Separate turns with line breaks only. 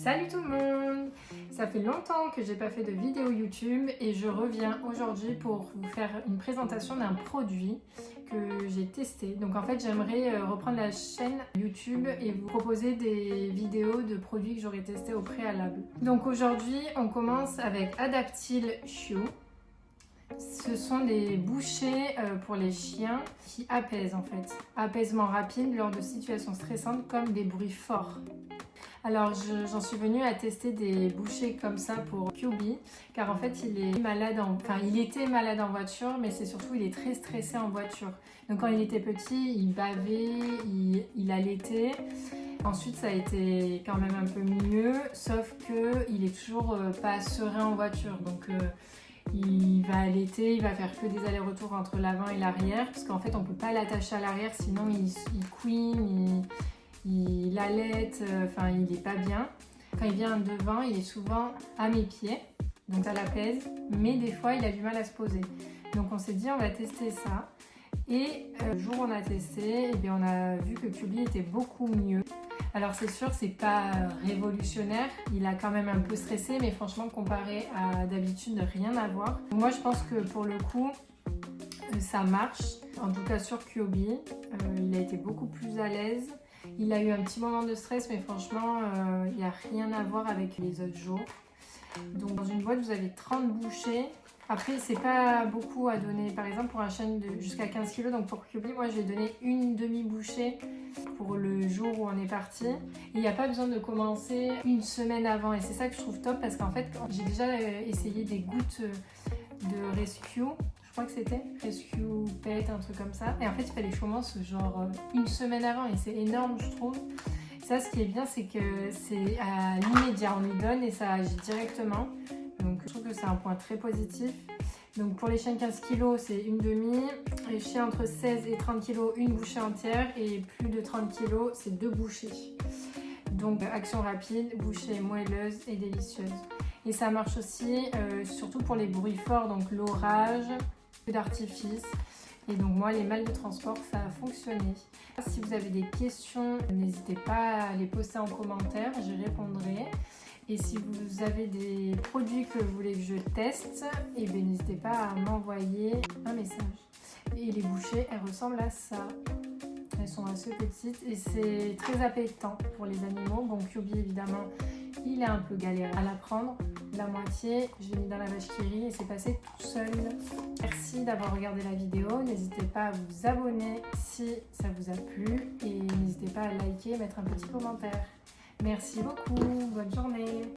Salut tout le monde! Ça fait longtemps que j'ai pas fait de vidéo YouTube et je reviens aujourd'hui pour vous faire une présentation d'un produit que j'ai testé. Donc en fait j'aimerais reprendre la chaîne YouTube et vous proposer des vidéos de produits que j'aurais testés au préalable. Donc aujourd'hui on commence avec Adaptil Chew. Ce sont des bouchées pour les chiens qui apaisent en fait. Apaisement rapide lors de situations stressantes comme des bruits forts. Alors j'en suis venue à tester des bouchées comme ça pour QB car en fait il était malade en voiture, mais c'est surtout il est très stressé en voiture. Donc quand il était petit, il bavait, il allaitait. Ensuite ça a été quand même un peu mieux, sauf que il est toujours pas serein en voiture. Donc il va allaiter, il va faire que des allers-retours entre l'avant et l'arrière parce qu'en fait on peut pas l'attacher à l'arrière sinon il couine, il allaite, il n'est pas bien. Quand il vient devant, il est souvent à mes pieds, donc ça l'apaise, mais des fois il a du mal à se poser. Donc on s'est dit on va tester ça. Et le jour où on a testé, on a vu que QB était beaucoup mieux. Alors c'est sûr, c'est pas révolutionnaire, il a quand même un peu stressé, mais franchement comparé à d'habitude, rien à voir. Moi je pense que pour le coup, ça marche. En tout cas sur QB, il a été beaucoup plus à l'aise. Il a eu un petit moment de stress, mais franchement, il n'y a rien à voir avec les autres jours. Donc dans une boîte, vous avez 30 bouchées. Après, c'est pas beaucoup à donner. Par exemple, pour un chien de jusqu'à 15 kg, donc pour QB, moi, je vais donner une demi-bouchée pour le jour où on est parti. Et il n'y a pas besoin de commencer une semaine avant. Et c'est ça que je trouve top, parce qu'en fait, j'ai déjà essayé des gouttes de Rescue. Je crois que c'était Rescue Pet, un truc comme ça. Et en fait, il fallait que je commence genre une semaine avant et c'est énorme, je trouve. Ça, ce qui est bien, c'est que c'est à l'immédiat. On lui donne et ça agit directement. Donc, je trouve que c'est un point très positif. Donc, pour les chiens de 15 kg, c'est une demi. Les chiens entre 16 et 30 kg, une bouchée entière. Et plus de 30 kg, c'est 2 bouchées. Donc, action rapide, bouchée moelleuse et délicieuse. Et ça marche aussi, surtout pour les bruits forts, donc l'orage, d'artifice. Et donc moi, les malles de transport, ça a fonctionné. Si vous avez des questions, n'hésitez pas à les poster en commentaire, j'y répondrai. Et si vous avez des produits que vous voulez que je teste, n'hésitez pas à m'envoyer un message. Et les bouchées, elles ressemblent à ça. Elles sont assez petites et c'est très appétant pour les animaux. Bon, QB évidemment, il est un peu galère à la prendre. La moitié, je l'ai mis dans la vache qui rit et c'est passé tout seul. Merci d'avoir regardé la vidéo. N'hésitez pas à vous abonner si ça vous a plu et n'hésitez pas à liker et mettre un petit commentaire. Merci beaucoup, bonne journée.